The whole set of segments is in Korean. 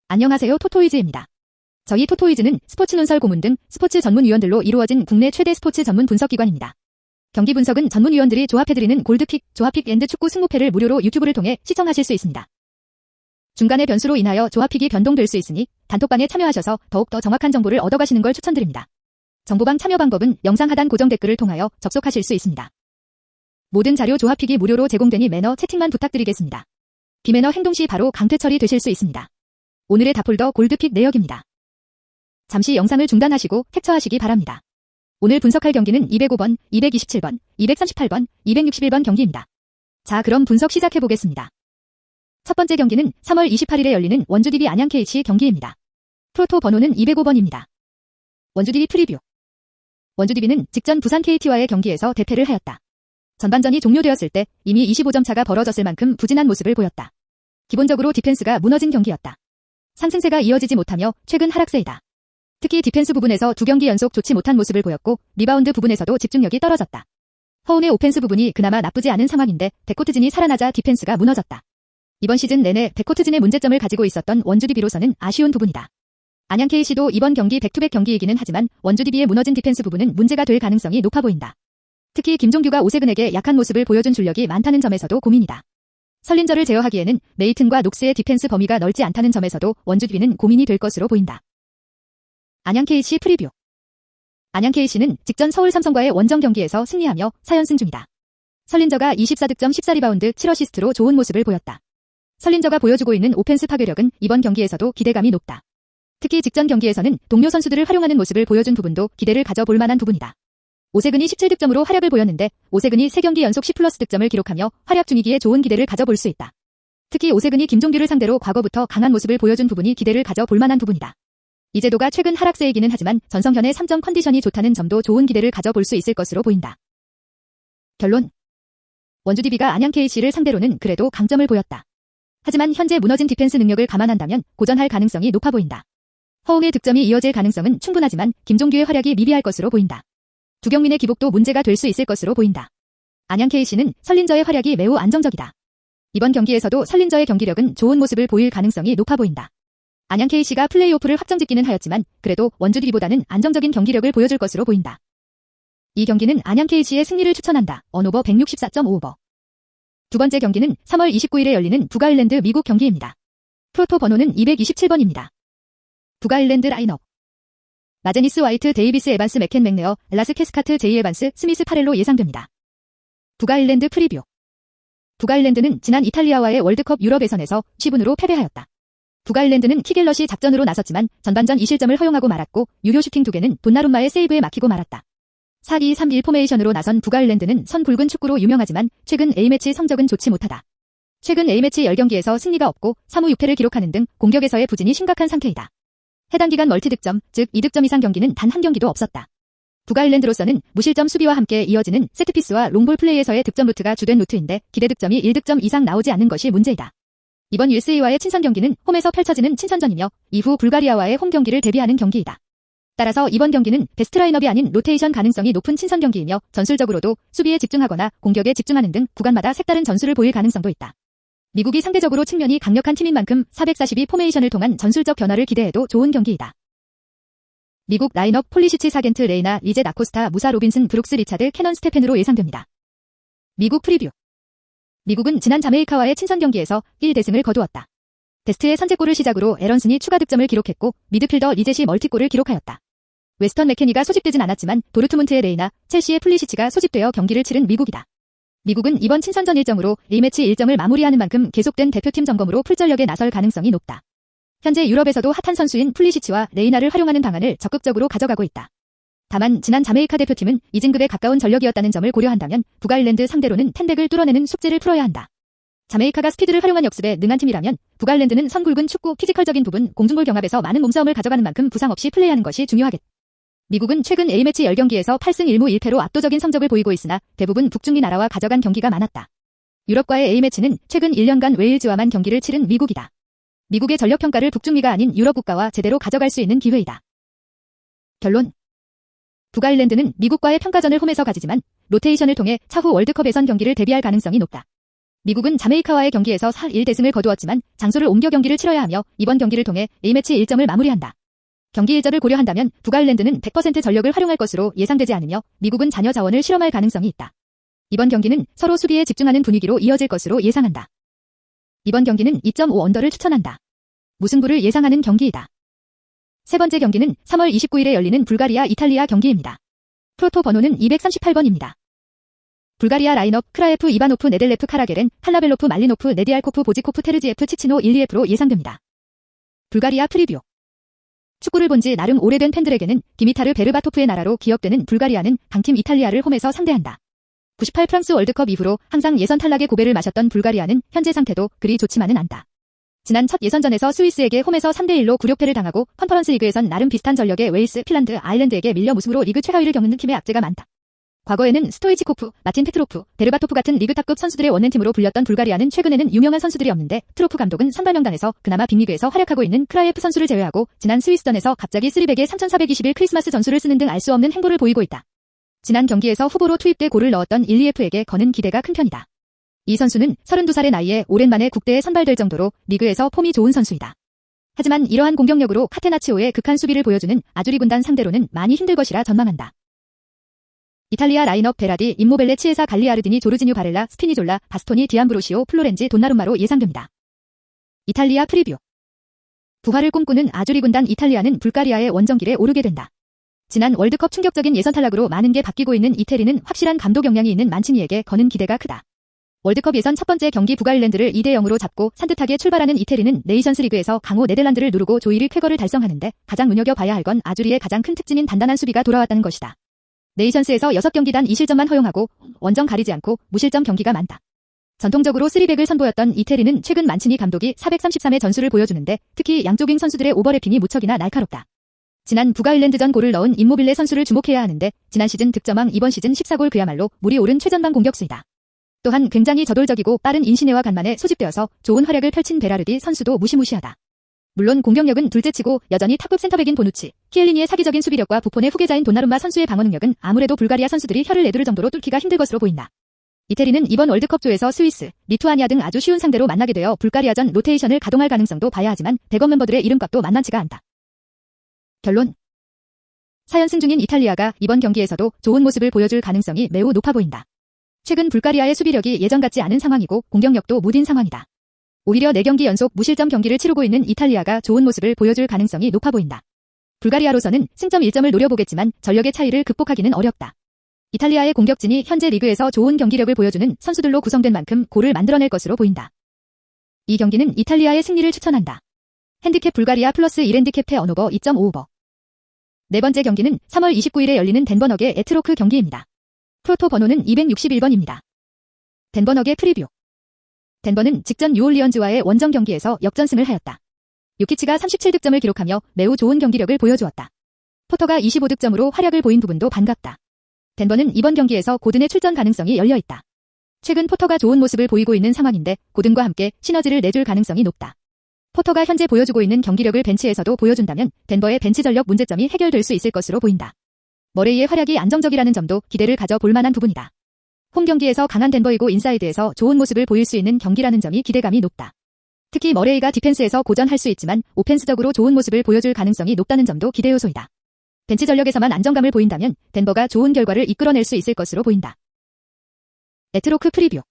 안녕하세요, 토토이즈입니다. 저희 토토이즈는 스포츠 논설 고문 등 스포츠 전문위원들로 이루어진 국내 최대 스포츠 전문 분석기관입니다. 경기 분석은 전문위원들이 조합해드리는 골드픽, 조합픽 앤드 축구 승부패를 무료로 유튜브를 통해 시청하실 수 있습니다. 중간의 변수로 인하여 조합픽이 변동될 수 있으니 단톡방에 참여하셔서 더욱더 정확한 정보를 얻어가시는 걸 추천드립니다. 정보방 참여 방법은 영상 하단 고정 댓글을 통하여 접속하실 수 있습니다. 모든 자료 조합픽이 무료로 제공되니 매너 채팅만 부탁드리겠습니다. 비매너 행동 시 바로 강퇴 처리되실 수 있습니다. 오늘의 다폴더 골드픽 내역입니다. 잠시 영상을 중단하시고 캡처하시기 바랍니다. 오늘 분석할 경기는 205번, 227번, 238번, 261번 경기입니다. 자, 그럼 분석 시작해보겠습니다. 첫 번째 경기는 3월 28일에 열리는 원주DB 안양 KC 경기입니다. 프로토 번호는 205번입니다. 원주DB 프리뷰. 원주DB는 직전 부산 KT와의 경기에서 대패를 하였다. 전반전이 종료되었을 때 이미 25점 차가 벌어졌을 만큼 부진한 모습을 보였다. 기본적으로 디펜스가 무너진 경기였다. 상승세가 이어지지 못하며 최근 하락세이다. 특히 디펜스 부분에서 2경기 연속 좋지 못한 모습을 보였고 리바운드 부분에서도 집중력이 떨어졌다. 허운의 오펜스 부분이 그나마 나쁘지 않은 상황인데 백코트진이 살아나자 디펜스가 무너졌다. 이번 시즌 내내 백코트진의 문제점을 가지고 있었던 원주DB로서는 아쉬운 부분이다. 안양 KC도 이번 경기 백투백 경기이기는 하지만 원주DB의 무너진 디펜스 부분은 문제가 될 가능성이 높아 보인다. 특히 김종규가 오세근에게 약한 모습을 보여준 전력이 많다는 점에서도 고민이다. 설린저를 제어하기에는 메이튼과 녹스의 디펜스 범위가 넓지 않다는 점에서도 원주DB는 고민이 될 것으로 보인다. 안양 KC 프리뷰. 안양 KC는 직전 서울 삼성과의 원정 경기에서 승리하며 4연승 중이다. 설린저가 24득점 14리바운드 7어시스트로 좋은 모습을 보였다. 설린저가 보여주고 있는 오펜스 파괴력은 이번 경기에서도 기대감이 높다. 특히 직전 경기에서는 동료 선수들을 활용하는 모습을 보여준 부분도 기대를 가져볼 만한 부분이다. 오세근이 17득점으로 활약을 보였는데 오세근이 3경기 연속 10플러스 득점을 기록하며 활약 중이기에 좋은 기대를 가져볼 수 있다. 특히 오세근이 김종규를 상대로 과거부터 강한 모습을 보여준 부분이 기대를 가져볼 만한 부분이다. 이재도가 최근 하락세이기는 하지만 전성현의 3점 컨디션이 좋다는 점도 좋은 기대를 가져볼 수 있을 것으로 보인다. 결론. 원주DB가 안양 KC를 상대로는 그래도 강점을 보였다. 하지만 현재 무너진 디펜스 능력을 감안한다면 고전할 가능성이 높아 보인다. 허웅의 득점이 이어질 가능성은 충분하지만 김종규의 활약이 미비할 것으로 보인다. 두경민의 기복도 문제가 될 수 있을 것으로 보인다. 안양 KC는 설린저의 활약이 매우 안정적이다. 이번 경기에서도 설린저의 경기력은 좋은 모습을 보일 가능성이 높아 보인다. 안양 KC가 플레이오프를 확정짓기는 하였지만 그래도 원주DB보다는 안정적인 경기력을 보여줄 것으로 보인다. 이 경기는 안양 KC의 승리를 추천한다. 언오버 164.5오버. 두 번째 경기는 3월 29일에 열리는 북아일랜드 미국 경기입니다. 프로토 번호는 227번입니다. 북아일랜드 라인업. 마제니스 와이트 데이비스 에반스 맥켄 맥네어 엘라스 캐스카트 제이 에반스 스미스 파렐로 예상됩니다. 북아일랜드 프리뷰. 북아일랜드는 지난 이탈리아와의 월드컵 유럽 예선에서 취분으로 패배하였다. 북아일랜드는 키겔럿이 작전으로 나섰지만 전반전 2실점을 허용하고 말았고 유효 슈팅 2개는 돈나룸마의 세이브에 막히고 말았다. 4-2-3-1 포메이션으로 나선 북아일랜드는 선 굵은 축구로 유명하지만 최근 A매치 성적은 좋지 못하다. 최근 A매치 10경기에서 승리가 없고 3무 6패를 기록하는 등 공격에서의 부진이 심각한 상태이다. 해당 기간 멀티득점, 즉 2득점 이상 경기는 단 한 경기도 없었다. 북아일랜드로서는 무실점 수비와 함께 이어지는 세트피스와 롱볼 플레이에서의 득점 루트가 주된 루트인데 기대 득점이 1득점 이상 나오지 않는 것이 문제이다. 이번 USA와의 친선 경기는 홈에서 펼쳐지는 친선전이며 이후 불가리아와의 홈 경기를 대비하는 경기이다. 따라서 이번 경기는 베스트 라인업이 아닌 로테이션 가능성이 높은 친선 경기이며 전술적으로도 수비에 집중하거나 공격에 집중하는 등 구간마다 색다른 전술을 보일 가능성도 있다. 미국이 상대적으로 측면이 강력한 팀인 만큼 442 포메이션을 통한 전술적 변화를 기대해도 좋은 경기이다. 미국 라인업 폴리시치 사겐트 레이나 리제 나코스타 무사 로빈슨 브룩스 리차드 캐넌 스테펜으로 예상됩니다. 미국 프리뷰. 미국은 지난 자메이카와의 친선 경기에서 1대승을 거두었다. 데스트의 선제골을 시작으로 에런슨이 추가 득점을 기록했고 미드필더 리젯이 멀티골을 기록하였다. 웨스턴 맥케니가 소집되진 않았지만 도르트문트의 레이나, 첼시의 플리시치가 소집되어 경기를 치른 미국이다. 미국은 이번 친선전 일정으로 A매치 일정을 마무리하는 만큼 계속된 대표팀 점검으로 풀전력에 나설 가능성이 높다. 현재 유럽에서도 핫한 선수인 플리시치와 레이나를 활용하는 방안을 적극적으로 가져가고 있다. 다만 지난 자메이카 대표팀은 이진급에 가까운 전력이었다는 점을 고려한다면 북아일랜드 상대로는 텐백을 뚫어내는 숙제를 풀어야 한다. 자메이카가 스피드를 활용한 역습에 능한 팀이라면 북아일랜드는 선 굵은 축구 피지컬적인 부분 공중볼 경합에서 많은 몸싸움을 가져가는 만큼 부상 없이 플레이하는 것이 중요하겠다. 미국은 최근 A매치 10경기에서 8승 1무 1패로 압도적인 성적을 보이고 있으나 대부분 북중미 나라와 가져간 경기가 많았다. 유럽과의 A매치는 최근 1년간 웨일즈와만 경기를 치른 미국이다. 미국의 전력평가를 북중미가 아닌 유럽 국가와 제대로 가져갈 수 있는 기회이다. 결론. 북아일랜드는 미국과의 평가전을 홈에서 가지지만 로테이션을 통해 차후 월드컵 예선 경기를 대비할 가능성이 높다. 미국은 자메이카와의 경기에서 4-1대승을 거두었지만 장소를 옮겨 경기를 치러야 하며 이번 경기를 통해 A매치 일정을 마무리한다. 경기 일정을 고려한다면 북아일랜드는 100% 전력을 활용할 것으로 예상되지 않으며 미국은 잔여 자원을 실험할 가능성이 있다. 이번 경기는 서로 수비에 집중하는 분위기로 이어질 것으로 예상한다. 이번 경기는 2.5 언더를 추천한다. 무승부를 예상하는 경기이다. 세 번째 경기는 3월 29일에 열리는 불가리아 이탈리아 경기입니다. 프로토 번호는 238번입니다. 불가리아 라인업 크라예프 이바노프 네델레프 카라게렌 칼라벨로프 말리노프 네디알코프 보지코프 테르지에프 치치노 일리에프로 예상됩니다. 불가리아 프리뷰. 축구를 본 지 나름 오래된 팬들에게는 디미타르 베르바토프의 나라로 기억되는 불가리아는 강팀 이탈리아를 홈에서 상대한다. 98 프랑스 월드컵 이후로 항상 예선 탈락의 고배를 마셨던 불가리아는 현재 상태도 그리 좋지만은 않다. 지난 첫 예선전에서 스위스에게 홈에서 3-1로 굴욕패를 당하고 컨퍼런스 리그에선 나름 비슷한 전력의 웨일스, 핀란드, 아일랜드에게 밀려 무승으로 리그 최하위를 겪는 팀의 악재가 많다. 과거에는 스토이치코프, 마틴 페트로프, 베르바토프 같은 리그 탑급 선수들의 원맨팀으로 불렸던 불가리아는 최근에는 유명한 선수들이 없는데 트로프 감독은 선발 명단에서 그나마 빅리그에서 활약하고 있는 크라이에프 선수를 제외하고 지난 스위스전에서 갑자기 3백에 3421 크리스마스 전술을 쓰는 등 알 수 없는 행보를 보이고 있다. 지난 경기에서 후보로 투입돼 골을 넣었던 일리에프에게 거는 기대가 큰 편이다. 이 선수는 32살의 나이에 오랜만에 국대에 선발될 정도로 리그에서 폼이 좋은 선수이다. 하지만 이러한 공격력으로 카테나치오의 극한 수비를 보여주는 아주리 군단 상대로는 많이 힘들 것이라 전망한다. 이탈리아 라인업 베라디, 임모벨레 치에사 갈리아르디니 조르지뉴 바렐라, 스피니졸라, 바스토니 디암브로시오, 플로렌지 돈나룸마로 예상됩니다. 이탈리아 프리뷰. 부활을 꿈꾸는 아주리 군단 이탈리아는 불가리아의 원정길에 오르게 된다. 지난 월드컵 충격적인 예선 탈락으로 많은 게 바뀌고 있는 이태리는 확실한 감독 역량이 있는 만치니에게 거는 기대가 크다. 월드컵 예선 첫 번째 경기 북아일랜드를 2-0으로 잡고 산뜻하게 출발하는 이태리는 네이션스 리그에서 강호 네덜란드를 누르고 조 1위 쾌거를 달성하는데 가장 눈여겨봐야 할 건 아주리의 가장 큰 특징인 단단한 수비가 돌아왔다는 것이다. 네이션스에서 6경기 단 2실점만 허용하고 원정 가리지 않고 무실점 경기가 많다. 전통적으로 3백을 선보였던 이태리는 최근 만치니 감독이 433의 전술을 보여주는데 특히 양쪽 윙 선수들의 오버래핑이 무척이나 날카롭다. 지난 북아일랜드전 골을 넣은 임모빌레 선수를 주목해야 하는데 지난 시즌 득점왕 이번 시즌 14골 그야말로 물이 오른 최전방 공격수이다. 또한 굉장히 저돌적이고 빠른 인시네와 간만에 소집되어서 좋은 활약을 펼친 베라르디 선수도 무시무시하다. 물론 공격력은 둘째치고 여전히 탑급 센터백인 보누치, 키엘리니의 사기적인 수비력과 부폰의 후계자인 돈나룸마 선수의 방어 능력은 아무래도 불가리아 선수들이 혀를 내두를 정도로 뚫기가 힘들 것으로 보인다. 이태리는 이번 월드컵조에서 스위스, 리투아니아 등 아주 쉬운 상대로 만나게 되어 불가리아전 로테이션을 가동할 가능성도 봐야 하지만 대거 멤버들의 이름값도 만만치가 않다. 결론. 4연승 중인 이탈리아가 이번 경기에서도 좋은 모습을 보여줄 가능성이 매우 높아 보인다. 최근 불가리아의 수비력이 예전 같지 않은 상황이고 공격력도 무딘 상황이다. 오히려 4경기 연속 무실점 경기를 치르고 있는 이탈리아가 좋은 모습을 보여줄 가능성이 높아 보인다. 불가리아로서는 승점 1점을 노려보겠지만 전력의 차이를 극복하기는 어렵다. 이탈리아의 공격진이 현재 리그에서 좋은 경기력을 보여주는 선수들로 구성된 만큼 골을 만들어낼 것으로 보인다. 이 경기는 이탈리아의 승리를 추천한다. 핸디캡 불가리아 플러스 1핸디캡 패 언오버 2.5오버. 네 번째 경기는 3월 29일에 열리는 덴버너게 에트로크 경기입니다. 프로토 번호는 261번입니다. 덴버너게 프리뷰. 덴버는 직전 뉴올리언즈와의 원정 경기에서 역전승을 하였다. 요키치가 37득점을 기록하며 매우 좋은 경기력을 보여주었다. 포터가 25득점으로 활약을 보인 부분도 반갑다. 덴버는 이번 경기에서 고든의 출전 가능성이 열려있다. 최근 포터가 좋은 모습을 보이고 있는 상황인데 고든과 함께 시너지를 내줄 가능성이 높다. 포터가 현재 보여주고 있는 경기력을 벤치에서도 보여준다면 덴버의 벤치 전력 문제점이 해결될 수 있을 것으로 보인다. 머레이의 활약이 안정적이라는 점도 기대를 가져볼 만한 부분이다. 홈 경기에서 강한 덴버이고 인사이드에서 좋은 모습을 보일 수 있는 경기라는 점이 기대감이 높다. 특히 머레이가 디펜스에서 고전할 수 있지만 오펜스적으로 좋은 모습을 보여줄 가능성이 높다는 점도 기대 요소이다. 벤치 전력에서만 안정감을 보인다면 덴버가 좋은 결과를 이끌어낼 수 있을 것으로 보인다. 에트로크 프리뷰.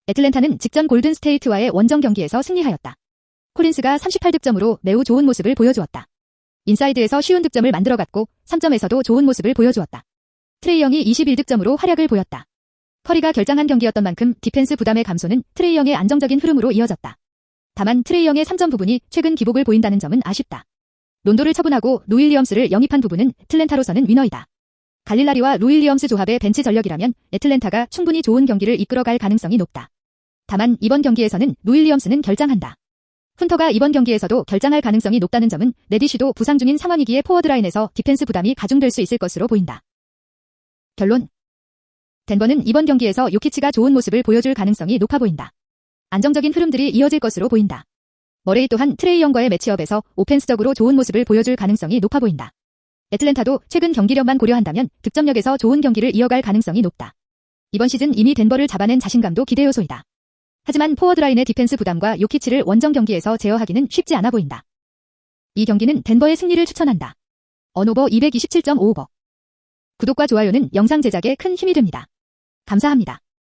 애틀랜타는 직전 골든 스테이트와의 원정 경기에서 승리하였다. 콜린스가 38득점으로 매우 좋은 모습을 보여주었다. 인사이드에서 쉬운 득점을 만들어갔고 3점에서도 좋은 모습을 보여주었다. 트레이 영이 21득점으로 활약을 보였다. 커리가 결장한 경기였던 만큼 디펜스 부담의 감소는 트레이 영의 안정적인 흐름으로 이어졌다. 다만 트레이 영의 3점 부분이 최근 기복을 보인다는 점은 아쉽다. 론도를 처분하고 루일리엄스를 영입한 부분은 애틀랜타로서는 위너이다. 갈릴라리와 루일리엄스 조합의 벤치 전력이라면 애틀랜타가 충분히 좋은 경기를 이끌어갈 가능성이 높다. 다만 이번 경기에서는 루일리엄스는 결장한다. 훈터가 이번 경기에서도 결장할 가능성이 높다는 점은 레디쉬도 부상 중인 상황이기에 포워드라인에서 디펜스 부담이 가중될 수 있을 것으로 보인다. 결론. 덴버는 이번 경기에서 요키치가 좋은 모습을 보여줄 가능성이 높아 보인다. 안정적인 흐름들이 이어질 것으로 보인다. 머레이 또한 트레이 영과의 매치업에서 오펜스적으로 좋은 모습을 보여줄 가능성이 높아 보인다. 애틀랜타도 최근 경기력만 고려한다면 득점력에서 좋은 경기를 이어갈 가능성이 높다. 이번 시즌 이미 덴버를 잡아낸 자신감도 기대 요소이다. 하지만 포워드라인의 디펜스 부담과 요키치를 원정 경기에서 제어하기는 쉽지 않아 보인다. 이 경기는 덴버의 승리를 추천한다. 언오버 227.5오버. 구독과 좋아요는 영상 제작에 큰 힘이 됩니다. 감사합니다.